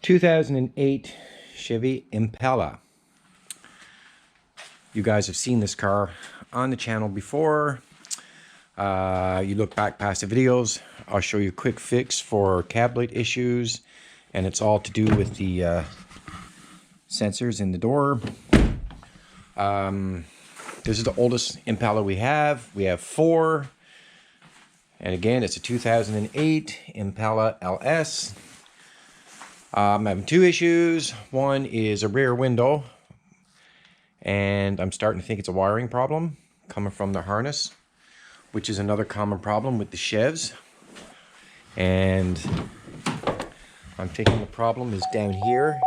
2008 Chevy Impala. You guys have seen this car on the channel before. You look back past the videos, I'll show you a quick fix for cab light issues, and it's all to do with the sensors in the door. This is the oldest Impala we have. We have 4. And again, it's a 2008 Impala LS. I'm having 2 issues. One is a rear window, and I'm starting to think it's a wiring problem coming from the harness, which is another common problem with the Chevs. And I'm thinking the problem is down here.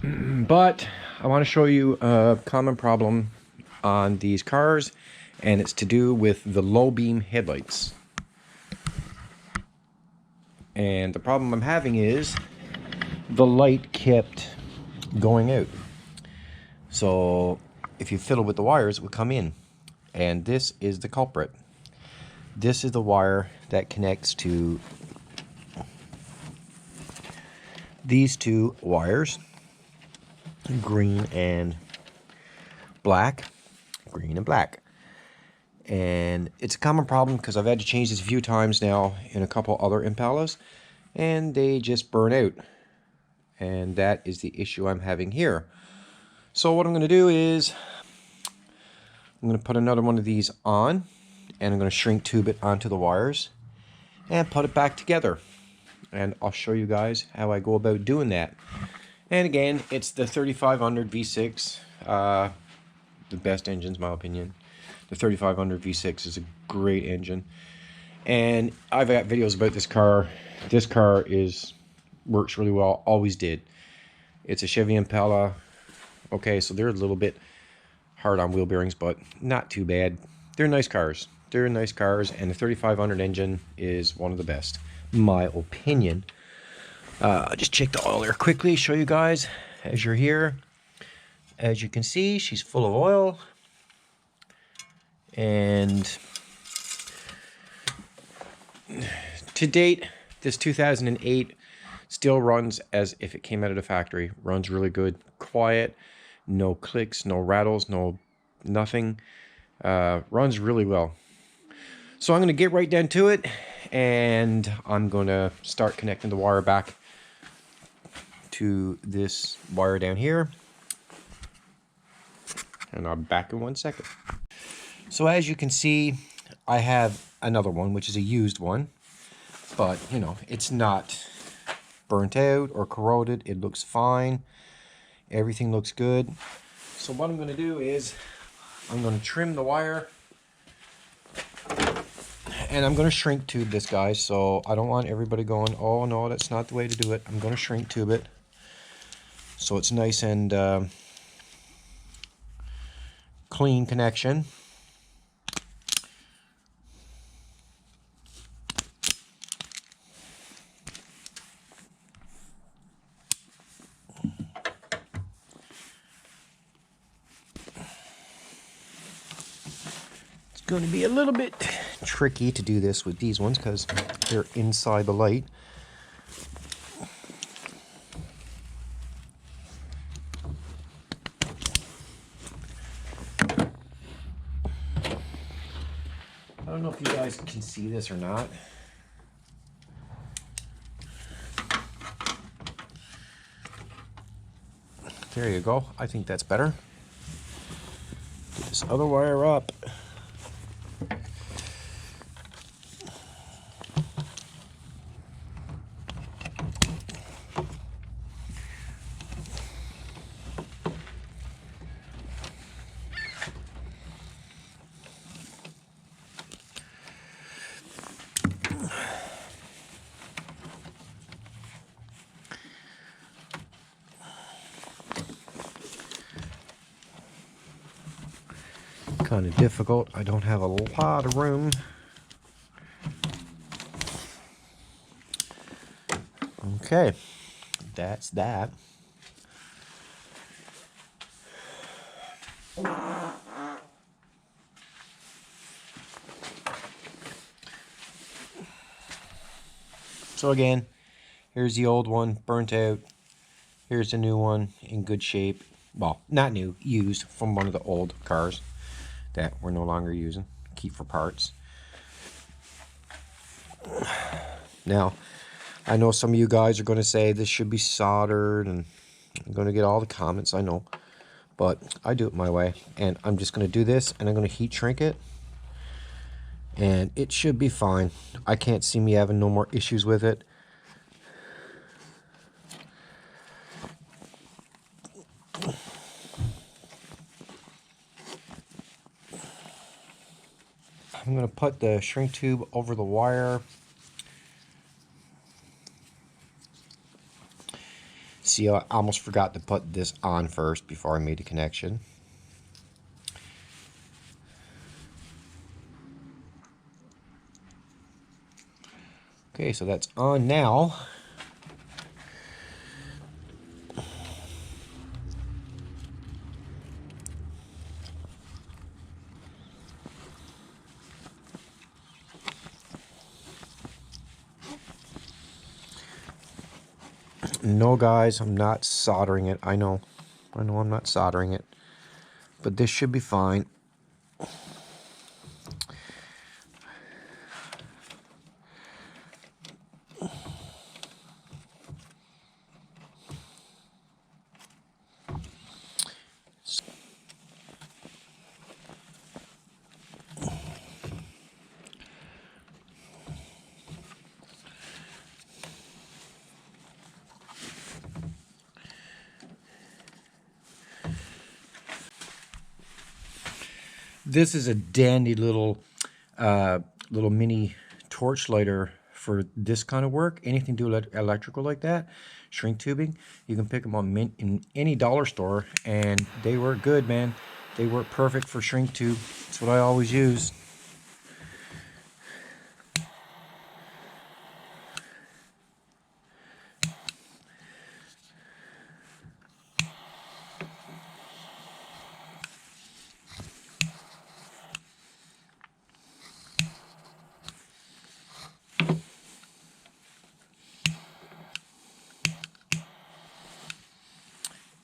But I want to show you a common problem on these cars, and it's to do with the low beam headlights. And the problem I'm having is the light kept going out. So if you fiddle with the wires, it would come in. And this is the culprit. This is the wire that connects to these 2 wires, green and black. Green and black. And it's a common problem because I've had to change this a few times now in a couple other Impalas, and they just burn out. And that is the issue I'm having here. So what I'm going to do is I'm going to put another one of these on, and I'm going to shrink tube it onto the wires and put it back together. And I'll show you guys how I go about doing that. And again, it's the 3500 V6, the best engines, in my opinion. The 3500 V6 is a great engine, and I've got videos about this car. This car works really well, always did. It's a Chevy Impala. Okay, so they're a little bit hard on wheel bearings, but not too bad. They're nice cars. They're nice cars, and the 3500 engine is one of the best, in my opinion. I'll just check the oil there quickly, show you guys as you're here. As you can see, she's full of oil. And to date, this 2008 still runs as if it came out of the factory. Runs really good, quiet, no clicks, no rattles, nothing. Runs really well. So I'm going to get right down to it, and I'm going to start connecting the wire back to this wire down here. And I'll be back in 1 second. So as you can see, I have another one, which is a used one, but you know, it's not burnt out or corroded. It looks fine. Everything looks good. So what I'm going to do is I'm going to trim the wire, and I'm going to shrink tube this, guys. So I don't want everybody going, oh no, that's not the way to do it. I'm going to shrink tube it so it's nice and clean connection. Going to be a little bit tricky to do this with these ones because they're inside the light. I don't know if you guys can see this or not. There you go. I think that's better. Get this other wire up. Kind of difficult. I don't have a lot of room. Okay, that's that. So again, here's the old one, burnt out. Here's the new one in good shape. Well, not new, used from one of the old cars that we're no longer using. Keep for parts. Now, I know some of you guys are going to say this should be soldered, and I'm going to get all the comments, I know. But I do it my way, and I'm just going to do this, and I'm going to heat shrink it. And it should be fine. I can't see me having no more issues with it. I'm going to put the shrink tube over the wire. See, I almost forgot to put this on first before I made the connection. Okay, so that's on now. No, guys, I'm not soldering it. I know I'm not soldering it, but this should be fine. This is a dandy little mini torch lighter for this kind of work. Anything to do electrical like that, shrink tubing, you can pick them on in any dollar store, and they work good, man. They work perfect for shrink tube. That's what I always use.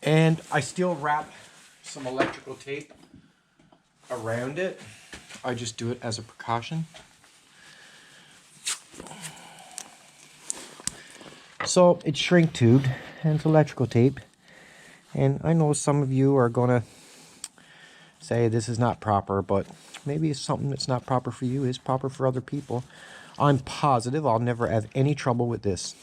And I still wrap some electrical tape around it. I just do it as a precaution. So it's shrink tubed and it's electrical tape. And I know some of you are gonna say this is not proper, but maybe something that's not proper for you is proper for other people. I'm positive I'll never have any trouble with this.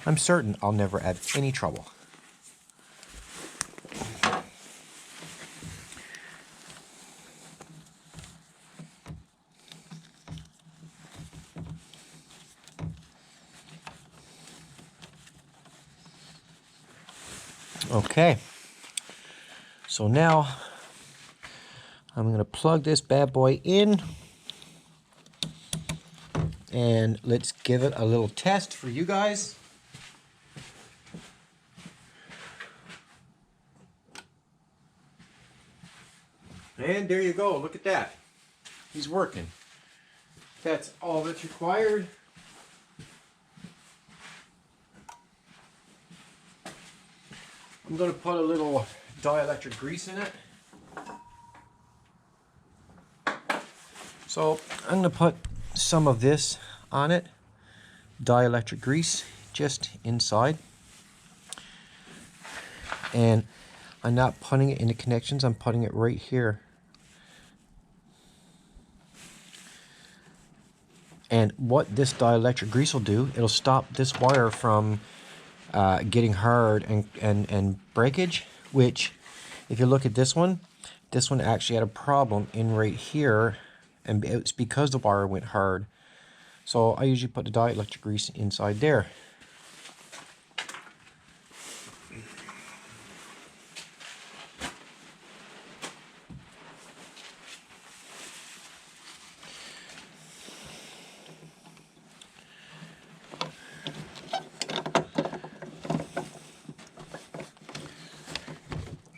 I'm certain I'll never have any trouble. Okay, so now I'm going to plug this bad boy in, and let's give it a little test for you guys. And there you go, look at that. He's working. That's all that's required. I'm going to put a little dielectric grease in it. So I'm going to put some of this on it, dielectric grease, just inside. And I'm not putting it in the connections, I'm putting it right here. And what this dielectric grease will do, it'll stop this wire from getting hard and breakage, which if you look at this one actually had a problem in right here, and it's because the wire went hard. So I usually put the dielectric grease inside there.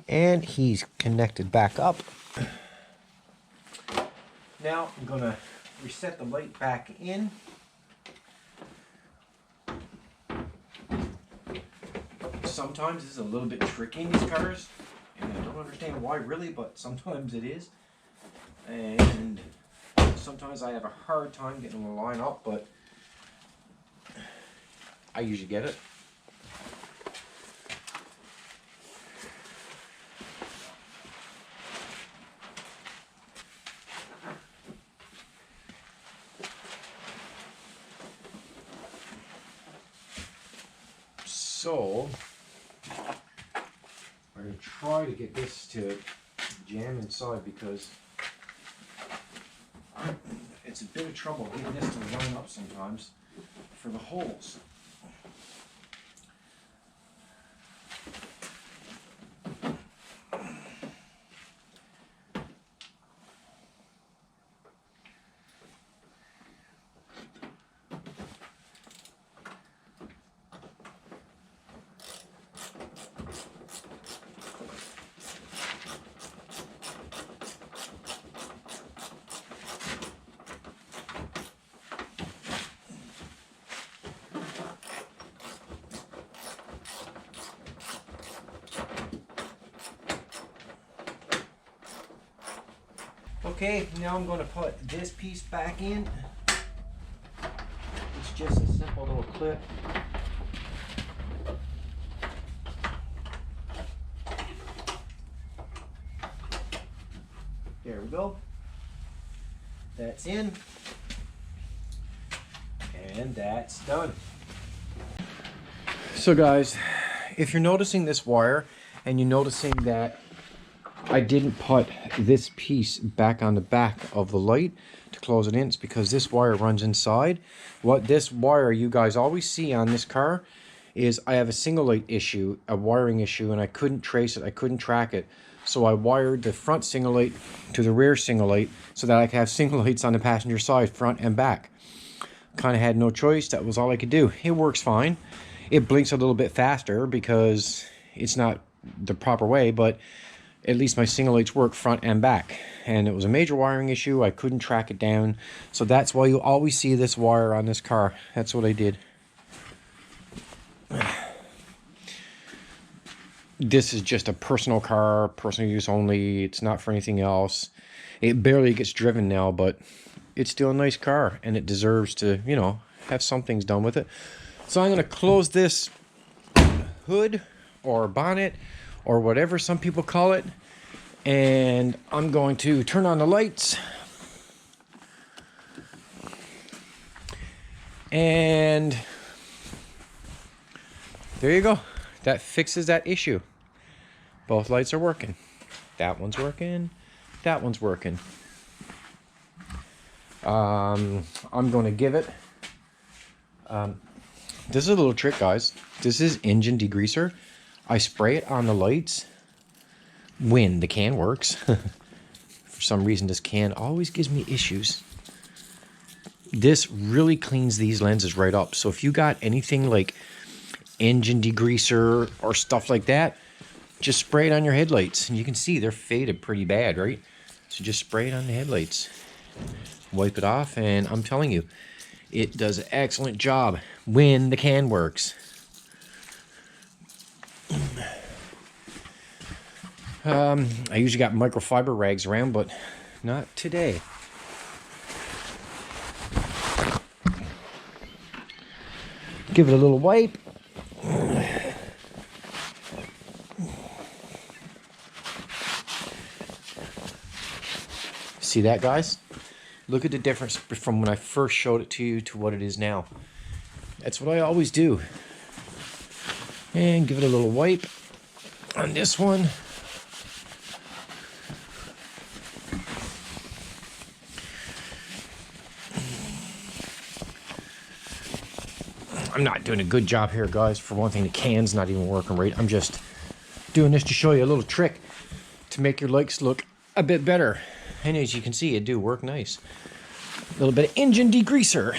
And he's connected back up. Now I'm going to reset the light back in. Sometimes it's a little bit tricky in these cars, and I don't understand why really, but sometimes it is. And sometimes I have a hard time getting them to line up, but I usually get it. So I'm going to try to get this to jam inside, because it's a bit of trouble getting this to line up sometimes for the holes. Okay, now I'm going to put this piece back in. It's just a simple little clip. There we go. That's in. And that's done. So guys, if you're noticing this wire and you're noticing that I didn't put this piece back on the back of the light to close it in, it's because this wire runs inside. What this wire you guys always see on this car is I have a single light issue, a wiring issue, and I couldn't trace it, I couldn't track it. So I wired the front single light to the rear single light so that I could have single lights on the passenger side, front and back. Kind of had no choice, that was all I could do. It works fine. It blinks a little bit faster because it's not the proper way, but at least my single lights work front and back. And it was a major wiring issue. I couldn't track it down. So that's why you always see this wire on this car. That's what I did. This is just a personal car, personal use only. It's not for anything else. It barely gets driven now, but it's still a nice car, and it deserves to, you know, have some things done with it. So I'm going to close this hood or bonnet or whatever some people call it, and I'm going to turn on the lights, and there you go. That fixes that issue. Both lights are working. That one's working, that one's working. I'm going to give it this is a little trick, guys. This is engine degreaser. I spray it on the lights when the can works. For some reason, this can always gives me issues. This really cleans these lenses right up. So if you got anything like engine degreaser or stuff like that, just spray it on your headlights. And you can see they're faded pretty bad, right? So just spray it on the headlights. Wipe it off, and I'm telling you, it does an excellent job when the can works. I usually got microfiber rags around, but not today. Give it a little wipe. See that, guys? Look at the difference from when I first showed it to you to what it is now. That's what I always do. And give it a little wipe on this one. I'm not doing a good job here, guys. For one thing, the can's not even working right. I'm just doing this to show you a little trick to make your lights look a bit better. And as you can see, it do work nice. A little bit of engine degreaser.